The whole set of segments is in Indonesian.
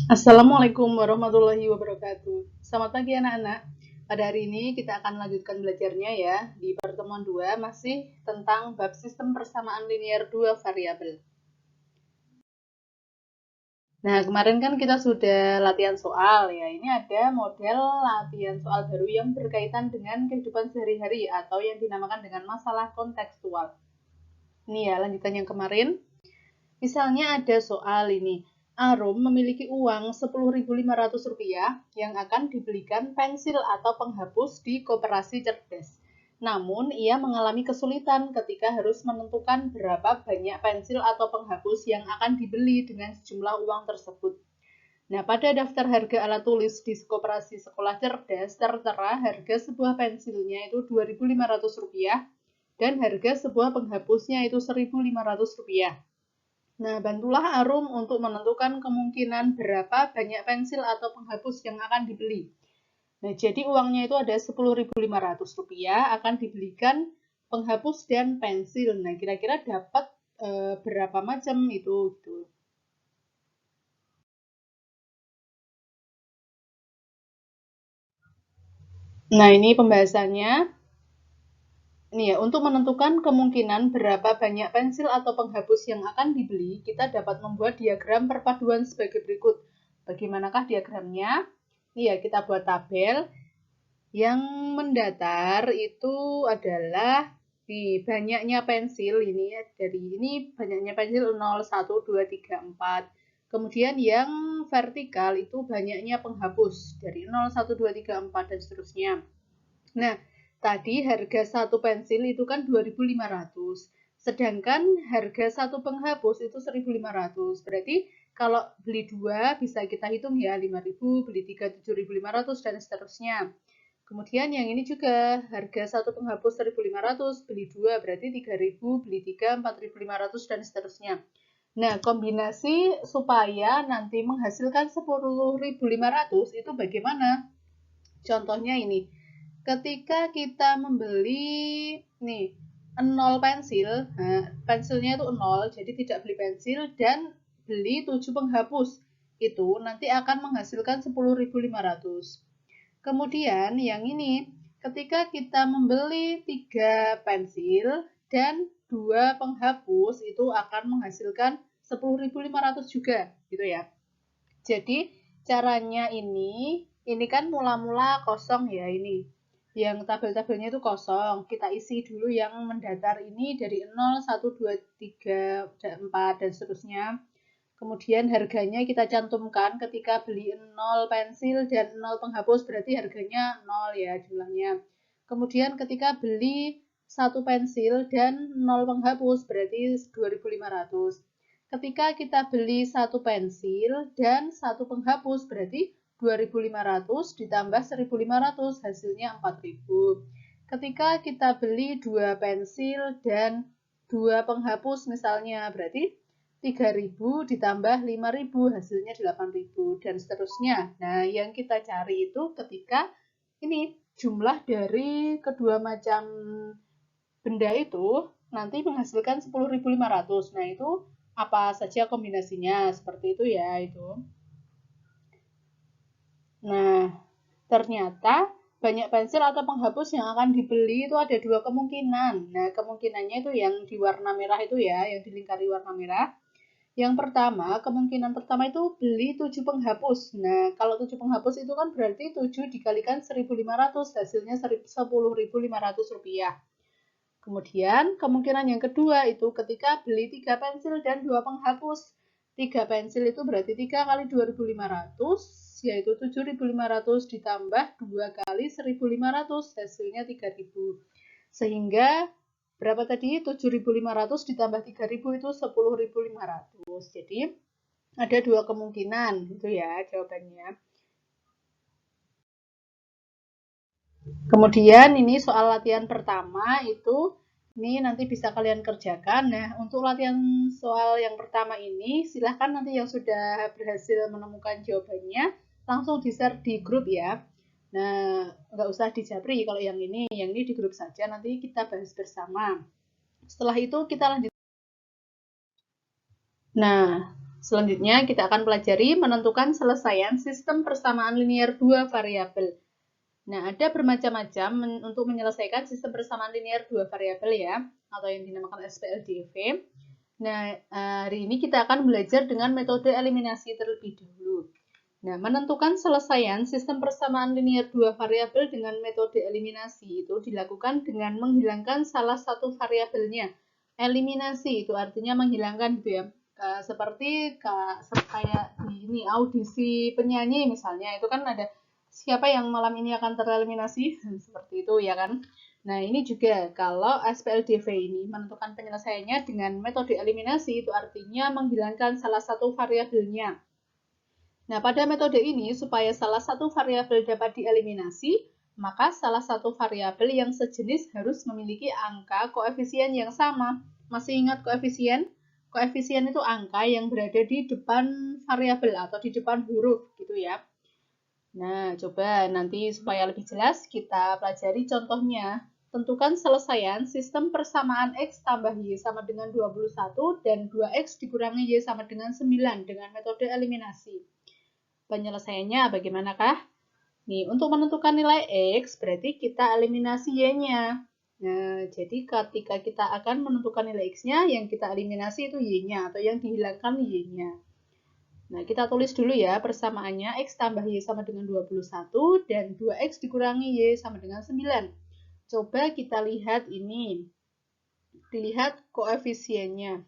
Assalamualaikum warahmatullahi wabarakatuh. Selamat pagi anak-anak. Pada hari ini kita akan lanjutkan belajarnya ya. Di pertemuan 2 masih tentang bab sistem persamaan linear 2 variabel. Nah, kemarin kan kita sudah latihan soal ya. Ini ada model latihan soal baru yang berkaitan dengan kehidupan sehari-hari atau yang dinamakan dengan masalah kontekstual. Ini ya, lanjutan yang kemarin. Misalnya ada soal ini, Arum memiliki uang Rp10.500 yang akan dibelikan pensil atau penghapus di koperasi cerdas. Namun, ia mengalami kesulitan ketika harus menentukan berapa banyak pensil atau penghapus yang akan dibeli dengan sejumlah uang tersebut. Nah, pada daftar harga alat tulis di koperasi sekolah cerdas tertera harga sebuah pensilnya itu Rp2.500 dan harga sebuah penghapusnya itu Rp1.500. Nah, bantulah Arum untuk menentukan kemungkinan berapa banyak pensil atau penghapus yang akan dibeli. Nah, jadi uangnya itu ada Rp10.500 akan dibelikan penghapus dan pensil. Nah, kira-kira dapat berapa macam itu gitu. Nah, ini pembahasannya. Ini ya, untuk menentukan kemungkinan berapa banyak pensil atau penghapus yang akan dibeli, kita dapat membuat diagram perpaduan sebagai berikut. Bagaimanakah diagramnya? Ini ya, kita buat tabel. Yang mendatar itu adalah di banyaknya pensil ini ya, dari ini banyaknya pensil 0, 1, 2, 3, 4. Kemudian yang vertikal itu banyaknya penghapus dari 0, 1, 2, 3, 4 dan seterusnya. Nah, tadi harga satu pensil itu kan 2.500. Sedangkan harga satu penghapus itu 1.500. Berarti kalau beli dua bisa kita hitung ya 5.000, beli tiga 7.500 dan seterusnya. Kemudian yang ini juga harga satu penghapus 1.500, beli dua berarti 3.000, beli tiga 4.500 dan seterusnya. Nah, kombinasi supaya nanti menghasilkan 10.500 itu bagaimana? Contohnya ini, ketika kita membeli nih 0 pensil, nah, pensilnya itu 0, jadi tidak beli pensil dan beli 7 penghapus, itu nanti akan menghasilkan 10.500. Kemudian yang ini, ketika kita membeli 3 pensil dan 2 penghapus, itu akan menghasilkan 10.500 juga, gitu ya. Jadi caranya ini kan mula-mula kosong ya ini. Yang tabel-tabelnya itu kosong. Kita isi dulu yang mendatar ini dari 0, 1, 2, 3, 4 dan seterusnya. Kemudian harganya kita cantumkan ketika beli 0 pensil dan 0 penghapus berarti harganya 0 ya jumlahnya. Kemudian ketika beli 1 pensil dan 0 penghapus berarti 2.500. Ketika kita beli 1 pensil dan 1 penghapus berarti 2.500 ditambah 1.500 hasilnya 4.000. Ketika kita beli 2 pensil dan 2 penghapus misalnya berarti 3.000 ditambah 5.000 hasilnya 8.000 dan seterusnya. Nah, yang kita cari itu ketika ini jumlah dari kedua macam benda itu nanti menghasilkan 10.500. Nah, itu apa saja kombinasinya seperti itu ya itu. Nah, ternyata banyak pensil atau penghapus yang akan dibeli itu ada dua kemungkinan. Nah, kemungkinannya itu yang di warna merah itu ya, yang dilingkari warna merah. Yang pertama, kemungkinan pertama itu beli 7 penghapus. Nah, kalau 7 penghapus itu kan berarti 7 dikalikan 1.500, hasilnya 10.500 rupiah. Kemudian, kemungkinan yang kedua itu ketika beli 3 pensil dan 2 penghapus. 3 pensil itu berarti 3 kali 2.500, yaitu 7.500 ditambah 2 kali 1.500, hasilnya 3.000. Sehingga berapa tadi? 7.500 ditambah 3.000 itu 10.500. Jadi ada dua kemungkinan gitu ya jawabannya. Kemudian ini soal latihan pertama itu ini nanti bisa kalian kerjakan. Nah, untuk latihan soal yang pertama ini silahkan nanti yang sudah berhasil menemukan jawabannya langsung di-share di grup ya. Nah, nggak usah di Japri kalau yang ini di grup saja nanti kita bahas bersama. Setelah itu kita lanjut. Nah, Selanjutnya kita akan pelajari menentukan selesaian sistem persamaan linear dua variabel. Nah, ada bermacam-macam untuk menyelesaikan sistem persamaan linear dua variabel ya, atau yang dinamakan SPLDV. Nah, hari ini kita akan belajar dengan metode eliminasi terlebih dahulu. Nah, menentukan selesaian sistem persamaan linear dua variabel dengan metode eliminasi itu dilakukan dengan menghilangkan salah satu variabelnya. Eliminasi itu artinya menghilangkan gitu ya. Seperti kayak di ini audisi penyanyi misalnya, itu kan ada siapa yang malam ini akan tereliminasi, seperti itu ya kan. Nah, ini juga kalau SPLDV ini menentukan penyelesaiannya dengan metode eliminasi, itu artinya menghilangkan salah satu variabelnya. Nah, pada metode ini, supaya salah satu variabel dapat dieliminasi, maka salah satu variabel yang sejenis harus memiliki angka koefisien yang sama. Masih ingat koefisien? Koefisien itu angka yang berada di depan variabel atau di depan huruf gitu ya. Nah, coba nanti supaya lebih jelas kita pelajari contohnya. Tentukan selesaian sistem persamaan X tambah Y sama dengan 21 dan 2X dikurangi Y sama dengan 9 dengan metode eliminasi. Penyelesaiannya bagaimanakah? Nih, untuk menentukan nilai X berarti kita eliminasi Y-nya. Nah, jadi ketika kita akan menentukan nilai X-nya, yang kita eliminasi itu Y-nya atau yang dihilangkan Y-nya. Nah, kita tulis dulu ya persamaannya X tambah Y sama dengan 21 dan 2X dikurangi Y sama dengan 9. Coba kita lihat ini. Dilihat koefisiennya.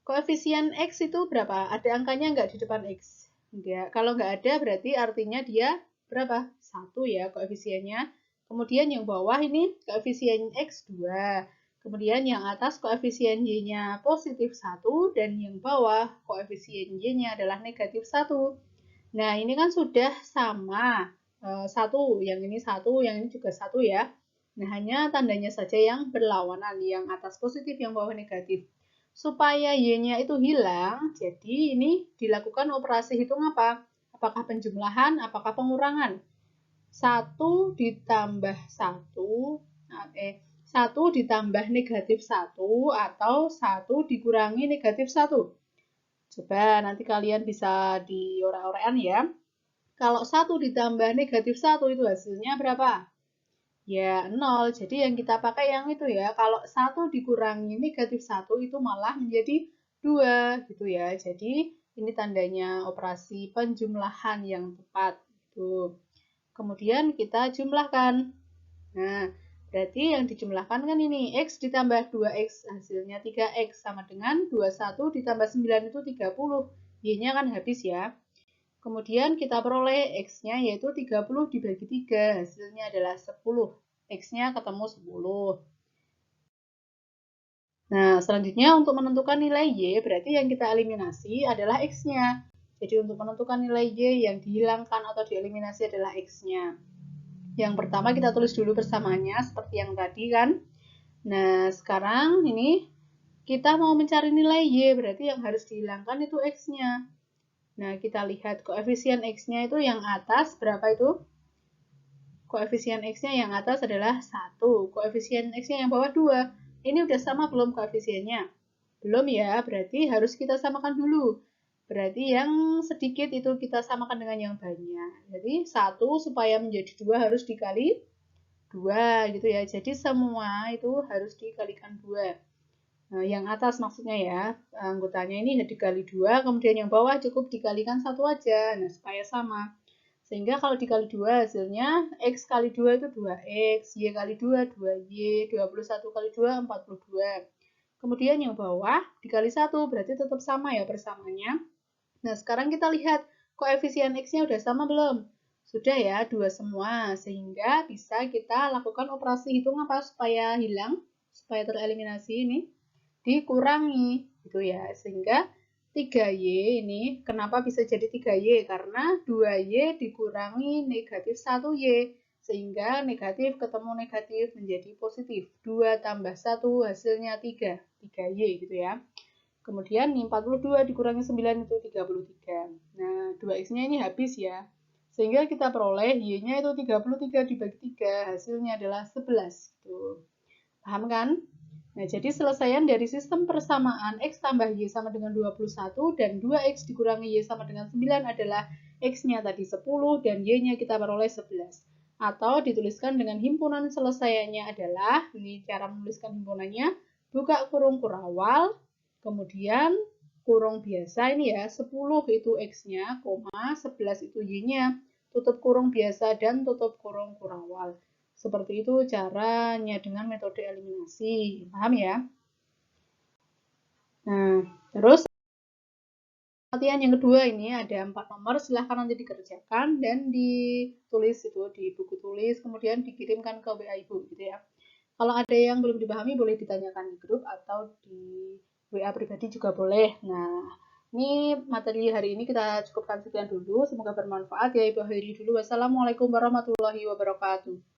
Koefisien X itu berapa? Ada angkanya nggak di depan X? Enggak. Kalau nggak ada berarti artinya dia berapa? 1 ya koefisiennya. Kemudian yang bawah ini koefisien X 2. Kemudian yang atas koefisien Y-nya positif 1 dan yang bawah koefisien Y-nya adalah negatif 1. Nah, ini kan sudah sama. 1, yang ini 1, yang ini juga 1 ya. Nah, hanya tandanya saja yang berlawanan, yang atas positif, yang bawah negatif. Supaya Y-nya itu hilang, jadi ini dilakukan operasi hitung apa? Apakah penjumlahan, apakah pengurangan? 1 ditambah 1, 1 ditambah negatif 1 atau 1 dikurangi negatif 1. Coba nanti kalian bisa diorek-orekan ya. Kalau 1 ditambah negatif 1 itu hasilnya berapa? Ya, 0. Jadi yang kita pakai yang itu ya. Kalau 1 dikurangi negatif 1 itu malah menjadi 2 gitu ya. Jadi ini tandanya operasi penjumlahan yang tepat. Gitu. Kemudian kita jumlahkan. Nah, berarti yang dijumlahkan kan ini. X ditambah 2X hasilnya 3X sama dengan 21 ditambah 9 itu 30. Y-nya kan habis ya. Kemudian kita peroleh X-nya yaitu 30 dibagi 3. Hasilnya adalah 10. X-nya ketemu 10. Nah, selanjutnya untuk menentukan nilai Y, berarti yang kita eliminasi adalah X-nya. Jadi untuk menentukan nilai Y yang dihilangkan atau dieliminasi adalah X-nya. Yang pertama kita tulis dulu persamaannya seperti yang tadi kan. Nah, sekarang ini kita mau mencari nilai Y, berarti yang harus dihilangkan itu X-nya. Nah, kita lihat koefisien X-nya itu yang atas berapa itu? Koefisien X-nya yang atas adalah 1. Koefisien X-nya yang bawah 2. Ini udah sama belum koefisiennya? Belum ya, berarti harus kita samakan dulu. Berarti yang sedikit itu kita samakan dengan yang banyak. Jadi 1 supaya menjadi 2 harus dikali 2 gitu ya. Jadi semua itu harus dikalikan 2. Nah, yang atas maksudnya ya, anggotanya ini dikali 2, kemudian yang bawah cukup dikalikan 1 aja. Nah, supaya sama. Sehingga kalau dikali 2 hasilnya X kali 2 itu 2X, Y kali 2, 2Y, 21 kali 2, 42. Kemudian yang bawah dikali 1, berarti tetap sama ya persamaannya. Nah, sekarang kita lihat koefisien X-nya udah sama belum? Sudah ya, 2 semua. Sehingga bisa kita lakukan operasi hitung apa supaya hilang, supaya tereliminasi ini. Dikurangi, gitu ya. Sehingga 3Y ini, kenapa bisa jadi 3Y? Karena 2Y dikurangi negatif 1Y. Sehingga negatif ketemu negatif menjadi positif. 2 tambah 1 hasilnya 3. 3Y gitu ya. Kemudian 42 dikurangi 9 itu 33. Nah, 2X-nya ini habis ya. Sehingga kita peroleh Y-nya itu 33 dibagi 3. Hasilnya adalah 11. Tuh. Paham kan? Nah, jadi selesaian dari sistem persamaan X tambah Y sama dengan 21 dan 2X dikurangi Y sama dengan 9 adalah X-nya tadi 10 dan Y-nya kita peroleh 11. Atau dituliskan dengan himpunan selesaiannya adalah, ini cara menuliskan himpunannya, buka kurung kurawal, kemudian kurung biasa ini ya, 10 itu X-nya, 11 itu Y-nya, tutup kurung biasa dan tutup kurung kurawal. Seperti itu caranya dengan metode eliminasi. Paham ya? Nah, terus latihan yang kedua ini ada 4 nomor, silahkan nanti dikerjakan dan ditulis itu di buku tulis, kemudian dikirimkan ke WA Ibu gitu ya. Kalau ada yang belum dipahami boleh ditanyakan di grup atau di WA pribadi juga boleh. Nah, ini materi hari ini kita cukupkan sekian dulu. Semoga bermanfaat ya. Ibu akhiri dulu. Wassalamualaikum warahmatullahi wabarakatuh.